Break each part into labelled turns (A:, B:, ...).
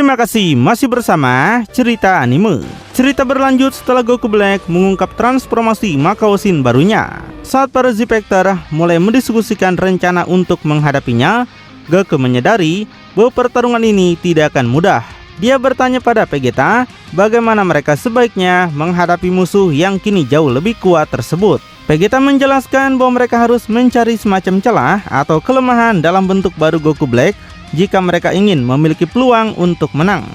A: Terima kasih masih bersama Cerita Anime. Cerita berlanjut setelah Goku Black mengungkap transformasi Makao Shin barunya. Saat para Z-Factor mulai mendiskusikan rencana untuk menghadapinya, Goku menyadari bahwa pertarungan ini tidak akan mudah. Dia bertanya pada Vegeta bagaimana mereka sebaiknya menghadapi musuh yang kini jauh lebih kuat tersebut. Vegeta menjelaskan bahwa mereka harus mencari semacam celah atau kelemahan dalam bentuk baru Goku Black jika mereka ingin memiliki peluang untuk menang.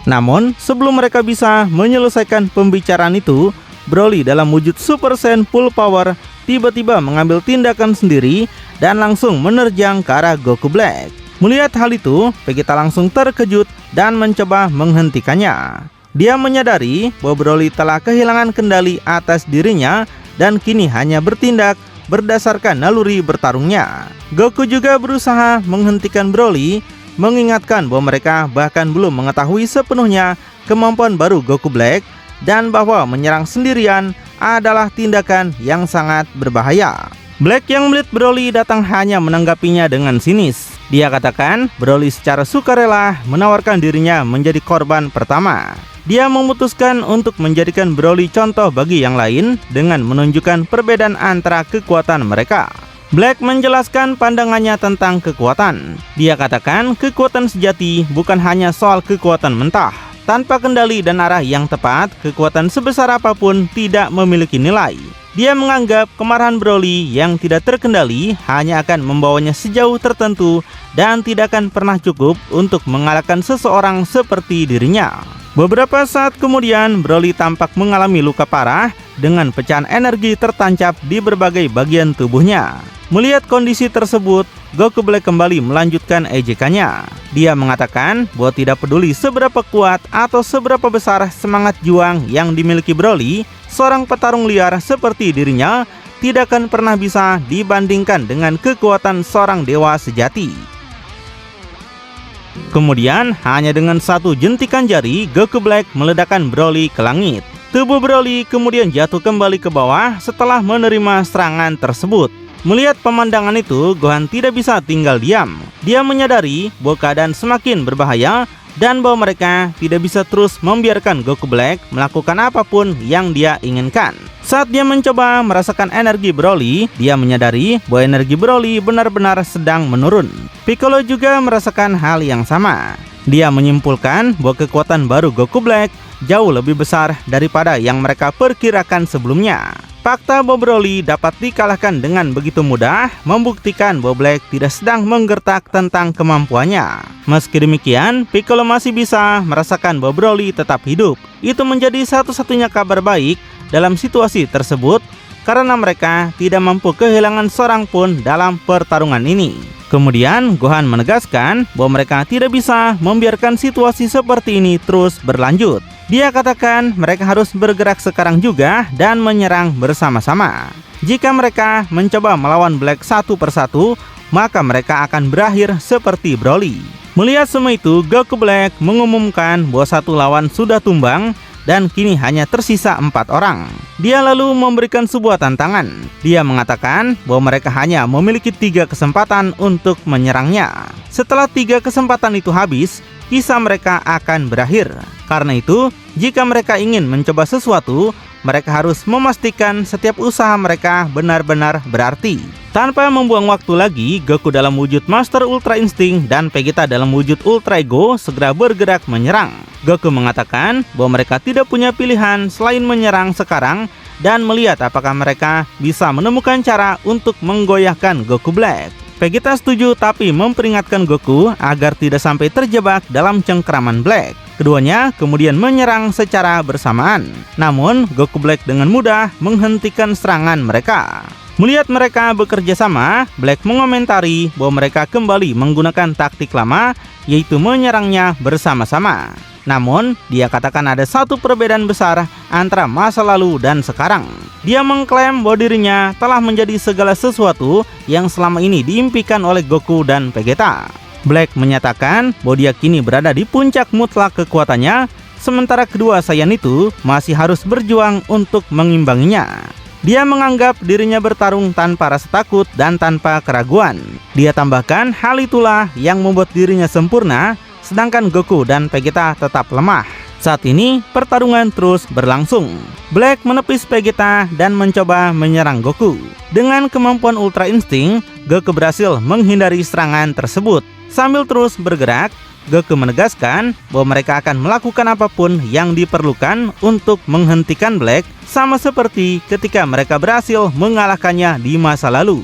A: Namun, sebelum mereka bisa menyelesaikan pembicaraan itu, Broly dalam wujud Super Saiyan Full Power tiba-tiba mengambil tindakan sendiri dan langsung menerjang ke arah Goku Black. Melihat hal itu, Vegeta langsung terkejut dan mencoba menghentikannya. Dia menyadari bahwa Broly telah kehilangan kendali atas dirinya dan kini hanya bertindak berdasarkan naluri bertarungnya. Goku juga berusaha menghentikan Broly, mengingatkan bahwa mereka bahkan belum mengetahui sepenuhnya kemampuan baru Goku Black dan bahwa menyerang sendirian adalah tindakan yang sangat berbahaya. Black yang melihat Broly datang hanya menanggapinya dengan sinis. Dia katakan Broly secara sukarela menawarkan dirinya menjadi korban pertama. Dia memutuskan untuk menjadikan Broly contoh bagi yang lain dengan menunjukkan perbedaan antara kekuatan mereka. Black menjelaskan pandangannya tentang kekuatan. Dia katakan kekuatan sejati bukan hanya soal kekuatan mentah. Tanpa kendali dan arah yang tepat, kekuatan sebesar apapun tidak memiliki nilai. Dia menganggap kemarahan Broly yang tidak terkendali hanya akan membawanya sejauh tertentu dan tidak akan pernah cukup untuk mengalahkan seseorang seperti dirinya. Beberapa saat kemudian, Broly tampak mengalami luka parah dengan pecahan energi tertancap di berbagai bagian tubuhnya. Melihat kondisi tersebut, Goku Black kembali melanjutkan ejekannya. Dia mengatakan bahwa tidak peduli seberapa kuat atau seberapa besar semangat juang yang dimiliki Broly, seorang petarung liar seperti dirinya tidak akan pernah bisa dibandingkan dengan kekuatan seorang dewa sejati. Kemudian, hanya dengan satu jentikan jari, Goku Black meledakkan Broly ke langit. Tubuh Broly kemudian jatuh kembali ke bawah setelah menerima serangan tersebut. Melihat pemandangan itu, Gohan tidak bisa tinggal diam. Dia menyadari bahwa keadaan semakin berbahaya dan bahwa mereka tidak bisa terus membiarkan Goku Black melakukan apapun yang dia inginkan. Saat dia mencoba merasakan energi Broly, dia menyadari bahwa energi Broly benar-benar sedang menurun. Piccolo juga merasakan hal yang sama. Dia menyimpulkan bahwa kekuatan baru Goku Black jauh lebih besar daripada yang mereka perkirakan sebelumnya. Fakta bahwa Broly dapat dikalahkan dengan begitu mudah membuktikan bahwa Black tidak sedang menggertak tentang kemampuannya. Meski demikian, Piccolo masih bisa merasakan bahwa Broly tetap hidup. Itu menjadi satu-satunya kabar baik dalam situasi tersebut karena mereka tidak mampu kehilangan seorang pun dalam pertarungan ini. Kemudian Gohan menegaskan bahwa mereka tidak bisa membiarkan situasi seperti ini terus berlanjut. Dia katakan mereka harus bergerak sekarang juga dan menyerang bersama-sama. Jika mereka mencoba melawan Black satu persatu, maka mereka akan berakhir seperti Broly. Melihat semua itu, Goku Black mengumumkan bahwa satu lawan sudah tumbang dan kini hanya tersisa 4 orang. Dia lalu memberikan sebuah tantangan. Dia mengatakan bahwa mereka hanya memiliki 3 kesempatan untuk menyerangnya. Setelah 3 kesempatan itu habis, kisah mereka akan berakhir. Karena itu, jika mereka ingin mencoba sesuatu, mereka harus memastikan setiap usaha mereka benar-benar berarti. Tanpa membuang waktu lagi, Goku dalam wujud Master Ultra Instinct dan Vegeta dalam wujud Ultra Ego segera bergerak menyerang. Goku mengatakan bahwa mereka tidak punya pilihan selain menyerang sekarang dan melihat apakah mereka bisa menemukan cara untuk menggoyahkan Goku Black. Vegeta setuju tapi memperingatkan Goku agar tidak sampai terjebak dalam cengkraman Black. Keduanya kemudian menyerang secara bersamaan. Namun, Goku Black dengan mudah menghentikan serangan mereka. Melihat mereka bekerja sama, Black mengomentari bahwa mereka kembali menggunakan taktik lama, yaitu menyerangnya bersama-sama. Namun, dia katakan ada satu perbedaan besar antara masa lalu dan sekarang. Dia mengklaim bahwa dirinya telah menjadi segala sesuatu yang selama ini diimpikan oleh Goku dan Vegeta. Black menyatakan bahwa dia kini berada di puncak mutlak kekuatannya, sementara kedua Saiyan itu masih harus berjuang untuk mengimbanginya. Dia menganggap dirinya bertarung tanpa rasa takut dan tanpa keraguan. Dia tambahkan hal itulah yang membuat dirinya sempurna sedangkan Goku dan Vegeta tetap lemah. Saat ini, pertarungan terus berlangsung. Black menepis Vegeta dan mencoba menyerang Goku. Dengan kemampuan Ultra Instinct, Goku berhasil menghindari serangan tersebut. Sambil terus bergerak, Goku menegaskan bahwa mereka akan melakukan apapun yang diperlukan untuk menghentikan Black, sama seperti ketika mereka berhasil mengalahkannya di masa lalu.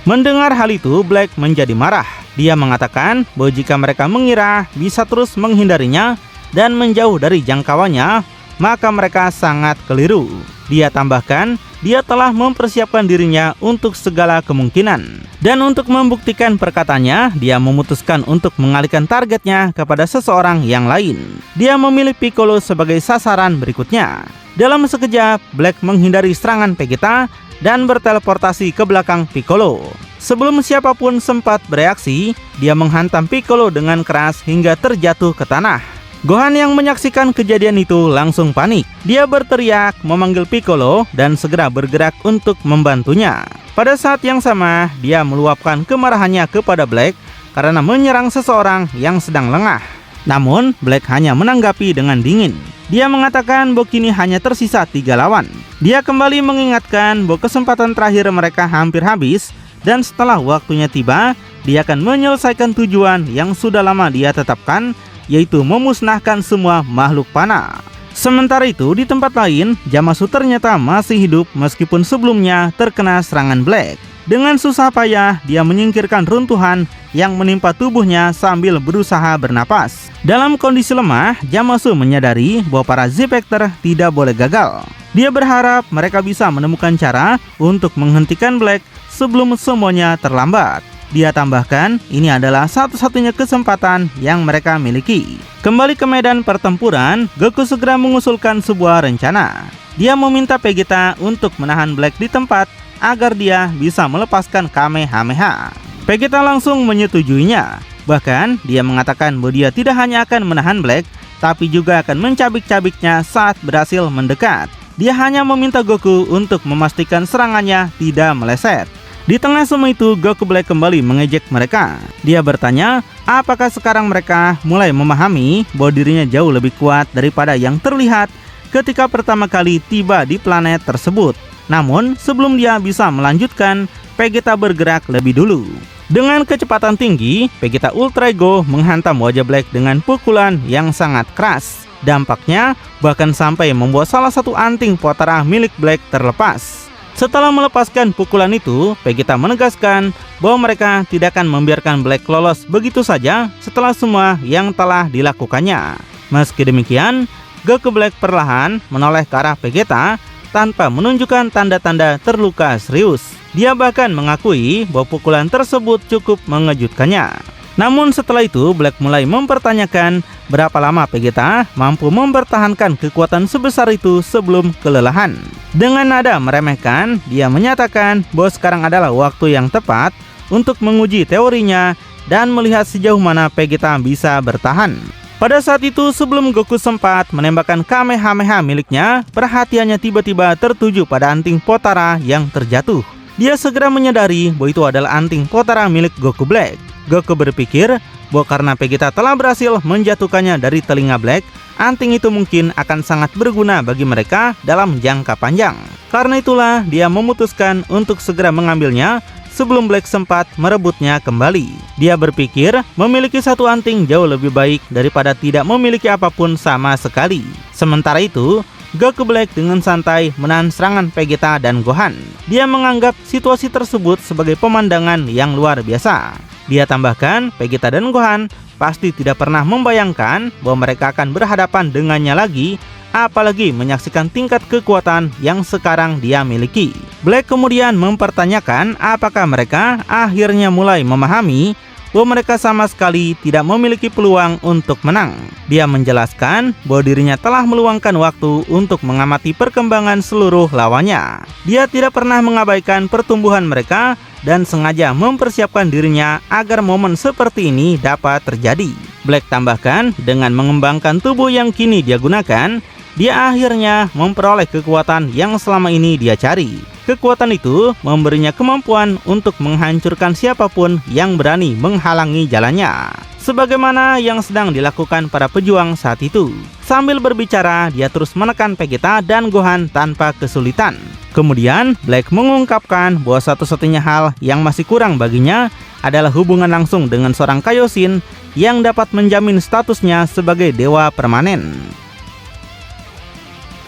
A: Mendengar hal itu, Black menjadi marah. Dia mengatakan bahwa jika mereka mengira bisa terus menghindarinya dan menjauh dari jangkauannya, maka mereka sangat keliru. Dia tambahkan, dia telah mempersiapkan dirinya untuk segala kemungkinan. Dan untuk membuktikan perkataannya, dia memutuskan untuk mengalihkan targetnya kepada seseorang yang lain. Dia memilih Piccolo sebagai sasaran berikutnya. Dalam sekejap, Black menghindari serangan Vegeta dan berteleportasi ke belakang Piccolo. Sebelum siapapun sempat bereaksi, dia menghantam Piccolo dengan keras hingga terjatuh ke tanah. Gohan yang menyaksikan kejadian itu langsung panik. Dia berteriak memanggil Piccolo dan segera bergerak untuk membantunya. Pada saat yang sama, dia meluapkan kemarahannya kepada Black karena menyerang seseorang yang sedang lengah. Namun, Black hanya menanggapi dengan dingin. Dia mengatakan bahwa kini hanya tersisa 3 lawan. Dia kembali mengingatkan bahwa kesempatan terakhir mereka hampir habis, dan setelah waktunya tiba, dia akan menyelesaikan tujuan yang sudah lama dia tetapkan, yaitu memusnahkan semua makhluk panah. Sementara itu, di tempat lain, Zamasu ternyata masih hidup meskipun sebelumnya terkena serangan Black. Dengan susah payah, dia menyingkirkan runtuhan yang menimpa tubuhnya sambil berusaha bernapas. Dalam kondisi lemah, Zamasu menyadari bahwa para Z-Factor tidak boleh gagal. Dia berharap mereka bisa menemukan cara untuk menghentikan Black sebelum semuanya terlambat. Dia tambahkan, ini adalah satu-satunya kesempatan yang mereka miliki. Kembali ke medan pertempuran, Goku segera mengusulkan sebuah rencana. Dia meminta Vegeta untuk menahan Black di tempat agar dia bisa melepaskan Kamehameha. Vegeta langsung menyetujuinya. Bahkan, dia mengatakan bahwa dia tidak hanya akan menahan Black, tapi juga akan mencabik-cabiknya saat berhasil mendekat. Dia hanya meminta Goku untuk memastikan serangannya tidak meleset. Di tengah semua itu, Goku Black kembali mengejek mereka. Dia bertanya, apakah sekarang mereka mulai memahami bahwa dirinya jauh lebih kuat daripada yang terlihat ketika pertama kali tiba di planet tersebut. Namun, sebelum dia bisa melanjutkan, Vegeta bergerak lebih dulu. Dengan kecepatan tinggi, Vegeta Ultra Ego menghantam wajah Black dengan pukulan yang sangat keras. Dampaknya bahkan sampai membuat salah satu anting Potara milik Black terlepas. Setelah melepaskan pukulan itu, Vegeta menegaskan bahwa mereka tidak akan membiarkan Black lolos begitu saja setelah semua yang telah dilakukannya. Meski demikian, Goku Black perlahan menoleh ke arah Vegeta tanpa menunjukkan tanda-tanda terluka serius. Dia bahkan mengakui bahwa pukulan tersebut cukup mengejutkannya. Namun setelah itu, Black mulai mempertanyakan berapa lama Vegeta mampu mempertahankan kekuatan sebesar itu sebelum kelelahan. Dengan nada meremehkan, dia menyatakan bahwa sekarang adalah waktu yang tepat untuk menguji teorinya dan melihat sejauh mana Vegeta bisa bertahan. Pada saat itu, sebelum Goku sempat menembakkan Kamehameha miliknya, perhatiannya tiba-tiba tertuju pada anting Potara yang terjatuh. Dia segera menyadari bahwa itu adalah anting Potara milik Goku Black. Goku berpikir bahwa karena Vegeta telah berhasil menjatuhkannya dari telinga Black, anting itu mungkin akan sangat berguna bagi mereka dalam jangka panjang. Karena itulah dia memutuskan untuk segera mengambilnya sebelum Black sempat merebutnya kembali. Dia berpikir memiliki satu anting jauh lebih baik daripada tidak memiliki apapun sama sekali. Sementara itu, Goku Black dengan santai menahan serangan Vegeta dan Gohan. Dia menganggap situasi tersebut sebagai pemandangan yang luar biasa. Dia tambahkan, Vegeta dan Gohan pasti tidak pernah membayangkan bahwa mereka akan berhadapan dengannya lagi, apalagi menyaksikan tingkat kekuatan yang sekarang dia miliki. Black kemudian mempertanyakan apakah mereka akhirnya mulai memahami bahwa mereka sama sekali tidak memiliki peluang untuk menang. Dia menjelaskan bahwa dirinya telah meluangkan waktu untuk mengamati perkembangan seluruh lawannya. Dia tidak pernah mengabaikan pertumbuhan mereka dan sengaja mempersiapkan dirinya agar momen seperti ini dapat terjadi. Black tambahkan, dengan mengembangkan tubuh yang kini dia gunakan, dia akhirnya memperoleh kekuatan yang selama ini dia cari. kekuatan itu memberinya kemampuan untuk menghancurkan siapapun yang berani menghalangi jalannya, sebagaimana yang sedang dilakukan para pejuang saat itu. Sambil berbicara, dia terus menekan Vegeta dan Gohan tanpa kesulitan. Kemudian, Black mengungkapkan bahwa satu-satunya hal yang masih kurang baginya adalah hubungan langsung dengan seorang Kaioshin yang dapat menjamin statusnya sebagai dewa permanen.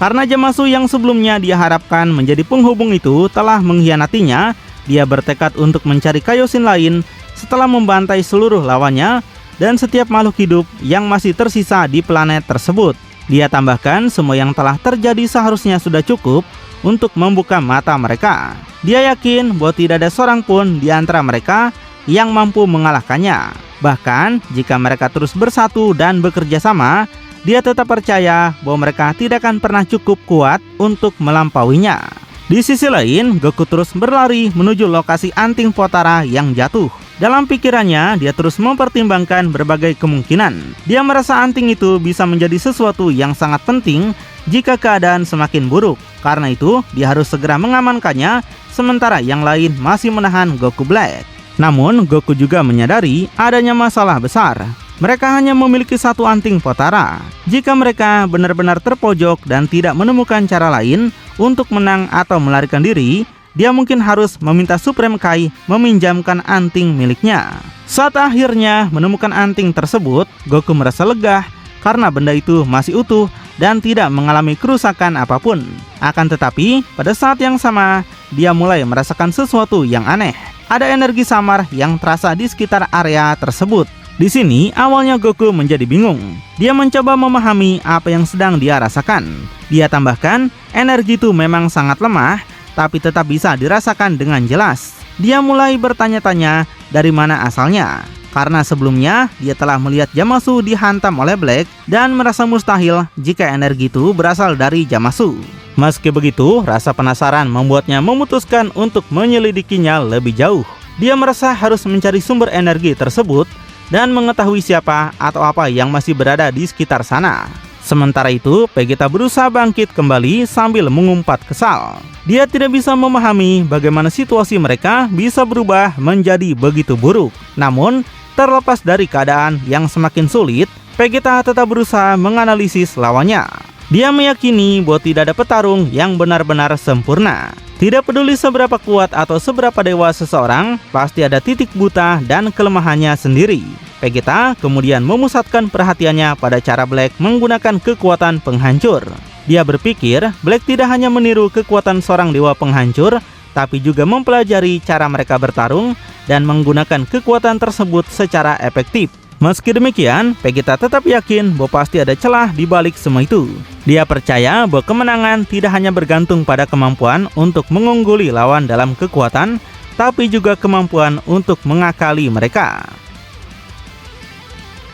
A: Karena Zamasu yang sebelumnya dia harapkan menjadi penghubung itu telah mengkhianatinya, dia bertekad untuk mencari Kaioshin lain setelah membantai seluruh lawannya dan setiap makhluk hidup yang masih tersisa di planet tersebut. Dia tambahkan semua yang telah terjadi seharusnya sudah cukup untuk membuka mata mereka. Dia yakin bahwa tidak ada seorang pun di antara mereka yang mampu mengalahkannya. Bahkan jika mereka terus bersatu dan bekerja sama, dia tetap percaya bahwa mereka tidak akan pernah cukup kuat untuk melampauinya. Di sisi lain, Goku terus berlari menuju lokasi anting Potara yang jatuh. Dalam pikirannya, dia terus mempertimbangkan berbagai kemungkinan. Dia merasa anting itu bisa menjadi sesuatu yang sangat penting jika keadaan semakin buruk. Karena itu, dia harus segera mengamankannya, sementara yang lain masih menahan Goku Black. Namun, Goku juga menyadari adanya masalah besar. Mereka hanya memiliki satu anting Potara. Jika mereka benar-benar terpojok dan tidak menemukan cara lain untuk menang atau melarikan diri, dia mungkin harus meminta Supreme Kai meminjamkan anting miliknya. Saat akhirnya menemukan anting tersebut, Goku merasa lega karena benda itu masih utuh dan tidak mengalami kerusakan apapun. Akan tetapi, pada saat yang sama, dia mulai merasakan sesuatu yang aneh. Ada energi samar yang terasa di sekitar area tersebut. Di sini, awalnya Goku menjadi bingung. Dia mencoba memahami apa yang sedang dia rasakan. Dia tambahkan, energi itu memang sangat lemah, tapi tetap bisa dirasakan dengan jelas. Dia mulai bertanya-tanya dari mana asalnya. Karena sebelumnya, dia telah melihat Zamasu dihantam oleh Black dan merasa mustahil jika energi itu berasal dari Zamasu. Meski begitu, rasa penasaran membuatnya memutuskan untuk menyelidikinya lebih jauh. Dia merasa harus mencari sumber energi tersebut dan mengetahui siapa atau apa yang masih berada di sekitar sana. Sementara itu, Vegeta berusaha bangkit kembali sambil mengumpat kesal. Dia tidak bisa memahami bagaimana situasi mereka bisa berubah menjadi begitu buruk. Namun, terlepas dari keadaan yang semakin sulit, Vegeta tetap berusaha menganalisis lawannya. Dia meyakini bahwa tidak ada petarung yang benar-benar sempurna. Tidak peduli seberapa kuat atau seberapa dewa seseorang, pasti ada titik buta dan kelemahannya sendiri. Vegeta kemudian memusatkan perhatiannya pada cara Black menggunakan kekuatan penghancur. Dia berpikir Black tidak hanya meniru kekuatan seorang dewa penghancur, tapi juga mempelajari cara mereka bertarung dan menggunakan kekuatan tersebut secara efektif. Meski demikian, Vegeta tetap yakin bahwa pasti ada celah di balik semua itu. Dia percaya bahwa kemenangan tidak hanya bergantung pada kemampuan untuk mengungguli lawan dalam kekuatan, tapi juga kemampuan untuk mengakali mereka.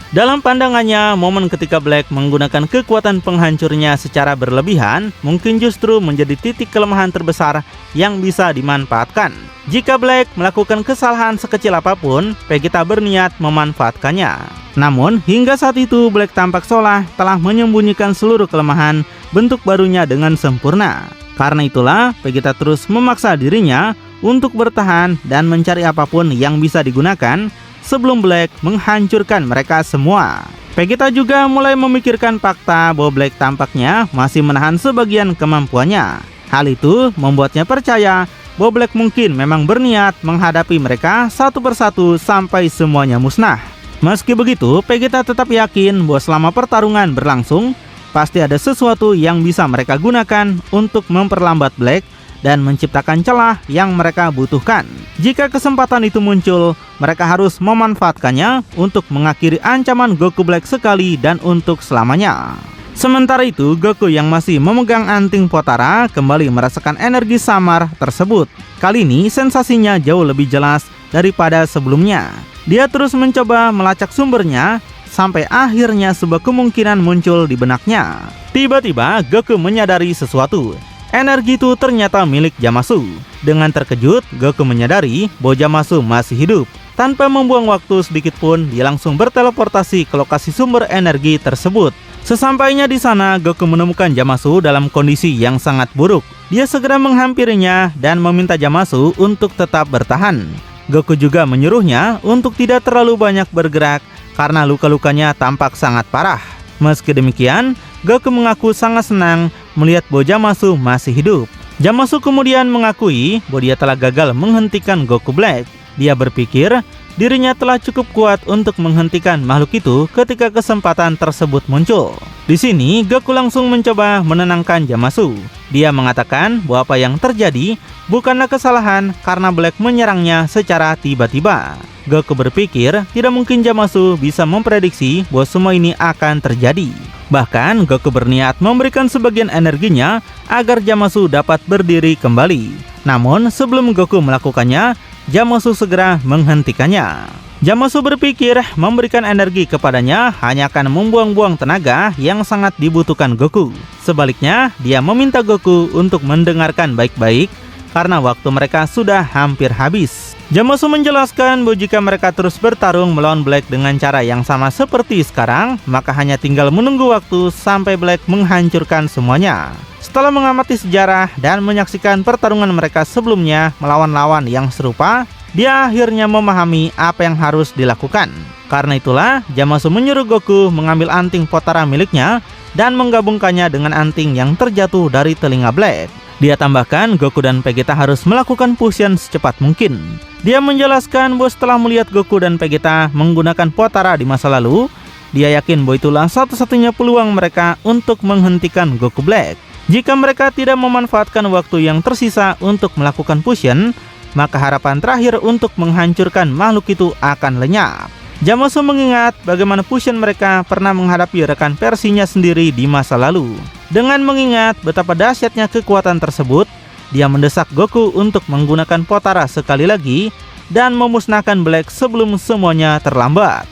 A: Dalam pandangannya, momen ketika Black menggunakan kekuatan penghancurnya secara berlebihan mungkin justru menjadi titik kelemahan terbesar yang bisa dimanfaatkan. Jika Black melakukan kesalahan sekecil apapun, Vegeta berniat memanfaatkannya. Namun, hingga saat itu Black tampak seolah telah menyembunyikan seluruh kelemahan bentuk barunya dengan sempurna. Karena itulah, Vegeta terus memaksa dirinya untuk bertahan dan mencari apapun yang bisa digunakan sebelum Black menghancurkan mereka semua. Vegeta juga mulai memikirkan fakta bahwa Black tampaknya masih menahan sebagian kemampuannya. Hal itu membuatnya percaya bahwa Black mungkin memang berniat menghadapi mereka satu persatu sampai semuanya musnah. Meski begitu, Vegeta tetap yakin bahwa selama pertarungan berlangsung, pasti ada sesuatu yang bisa mereka gunakan untuk memperlambat Black dan menciptakan celah yang mereka butuhkan. Jika kesempatan itu muncul, mereka harus memanfaatkannya untuk mengakhiri ancaman Goku Black sekali dan untuk selamanya. Sementara itu, Goku yang masih memegang anting Potara kembali merasakan energi samar tersebut. Kali ini sensasinya jauh lebih jelas daripada sebelumnya. Dia terus mencoba melacak sumbernya sampai akhirnya sebuah kemungkinan muncul di benaknya. Tiba-tiba Goku menyadari sesuatu. Energi itu ternyata milik Zamasu. Dengan terkejut, Goku menyadari bahwa Zamasu masih hidup. Tanpa membuang waktu sedikit pun, dia langsung berteleportasi ke lokasi sumber energi tersebut. Sesampainya di sana, Goku menemukan Zamasu dalam kondisi yang sangat buruk. Dia segera menghampirinya dan meminta Zamasu untuk tetap bertahan. Goku juga menyuruhnya untuk tidak terlalu banyak bergerak karena luka-lukanya tampak sangat parah. Meski demikian, Goku mengaku sangat senang melihat bahwa Zamasu masih hidup. Zamasu kemudian mengakui bahwa dia telah gagal menghentikan Goku Black. Dia berpikir dirinya telah cukup kuat untuk menghentikan makhluk itu ketika kesempatan tersebut muncul. Di sini, Goku langsung mencoba menenangkan Zamasu. Dia mengatakan bahwa apa yang terjadi bukanlah kesalahan karena Black menyerangnya secara tiba-tiba. Goku berpikir tidak mungkin Zamasu bisa memprediksi bahwa semua ini akan terjadi. Bahkan, Goku berniat memberikan sebagian energinya agar Zamasu dapat berdiri kembali. Namun, sebelum Goku melakukannya, Zamasu segera menghentikannya. Zamasu berpikir memberikan energi kepadanya hanya akan membuang-buang tenaga yang sangat dibutuhkan Goku. Sebaliknya, dia meminta Goku untuk mendengarkan baik-baik karena waktu mereka sudah hampir habis. Zamasu menjelaskan bahwa jika mereka terus bertarung melawan Black dengan cara yang sama seperti sekarang, maka hanya tinggal menunggu waktu sampai Black menghancurkan semuanya. Setelah mengamati sejarah dan menyaksikan pertarungan mereka sebelumnya melawan lawan yang serupa, dia akhirnya memahami apa yang harus dilakukan. Karena itulah, Zamasu menyuruh Goku mengambil anting Potara miliknya dan menggabungkannya dengan anting yang terjatuh dari telinga Black. Dia tambahkan Goku dan Vegeta harus melakukan fusion secepat mungkin. Dia menjelaskan bahwa setelah melihat Goku dan Vegeta menggunakan Potara di masa lalu, dia yakin bahwa itulah satu-satunya peluang mereka untuk menghentikan Goku Black. Jika mereka tidak memanfaatkan waktu yang tersisa untuk melakukan fusion, maka harapan terakhir untuk menghancurkan makhluk itu akan lenyap. Zamasu mengingat bagaimana fusion mereka pernah menghadapi rekan versinya sendiri di masa lalu. Dengan mengingat betapa dahsyatnya kekuatan tersebut, dia mendesak Goku untuk menggunakan Potara sekali lagi dan memusnahkan Black sebelum semuanya terlambat.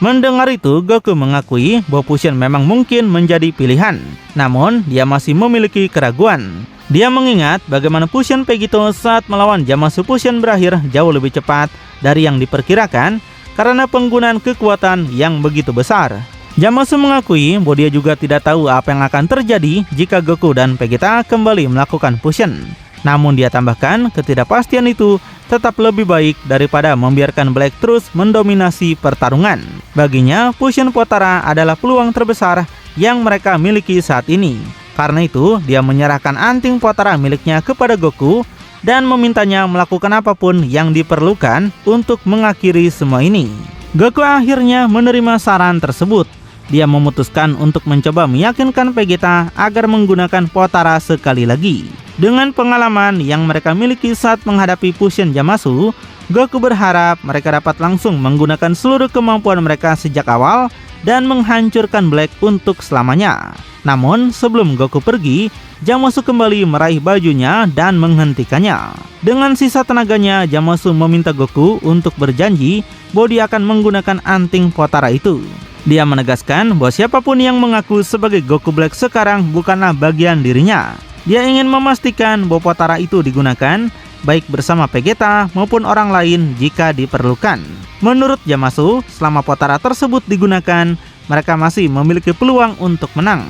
A: Mendengar itu, Goku mengakui bahwa fusion memang mungkin menjadi pilihan. Namun, dia masih memiliki keraguan. Dia mengingat bagaimana fusion Vegito saat melawan Zamasu fusion berakhir jauh lebih cepat dari yang diperkirakan karena penggunaan kekuatan yang begitu besar. Zamasu mengakui bahwa dia juga tidak tahu apa yang akan terjadi jika Goku dan Vegeta kembali melakukan fusion. Namun dia tambahkan ketidakpastian itu tetap lebih baik daripada membiarkan Black terus mendominasi pertarungan. Baginya, fusion Potara adalah peluang terbesar yang mereka miliki saat ini. Karena itu, dia menyerahkan anting Potara miliknya kepada Goku dan memintanya melakukan apapun yang diperlukan untuk mengakhiri semua ini. Goku akhirnya menerima saran tersebut. Dia memutuskan untuk mencoba meyakinkan Vegeta agar menggunakan Potara sekali lagi. Dengan pengalaman yang mereka miliki saat menghadapi fusion Zamasu, Goku berharap mereka dapat langsung menggunakan seluruh kemampuan mereka sejak awal dan menghancurkan Black untuk selamanya. Namun, sebelum Goku pergi, Zamasu kembali meraih bajunya dan menghentikannya. Dengan sisa tenaganya, Zamasu meminta Goku untuk berjanji bahwa dia akan menggunakan anting Potara itu. Dia menegaskan bahwa siapapun yang mengaku sebagai Goku Black sekarang bukanlah bagian dirinya. Dia ingin memastikan bahwa Potara itu digunakan baik bersama Vegeta maupun orang lain jika diperlukan. Menurut Zamasu, selama Potara tersebut digunakan, mereka masih memiliki peluang untuk menang.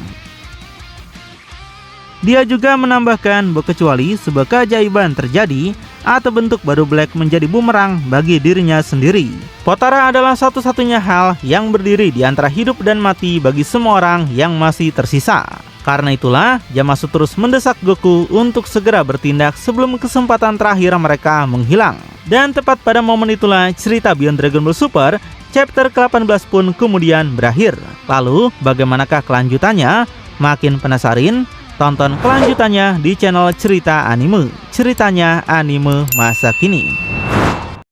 A: Dia juga menambahkan bahwa kecuali sebuah keajaiban terjadi atau bentuk baru Black menjadi bumerang bagi dirinya sendiri. Potara adalah satu-satunya hal yang berdiri di antara hidup dan mati bagi semua orang yang masih tersisa. Karena itulah, Zamasu terus mendesak Goku untuk segera bertindak sebelum kesempatan terakhir mereka menghilang. Dan tepat pada momen itulah cerita Beyond Dragon Ball Super chapter ke-18 pun kemudian berakhir. Lalu, bagaimanakah kelanjutannya? Makin penasaran? Tonton kelanjutannya di channel Cerita Anime. Ceritanya anime masa kini.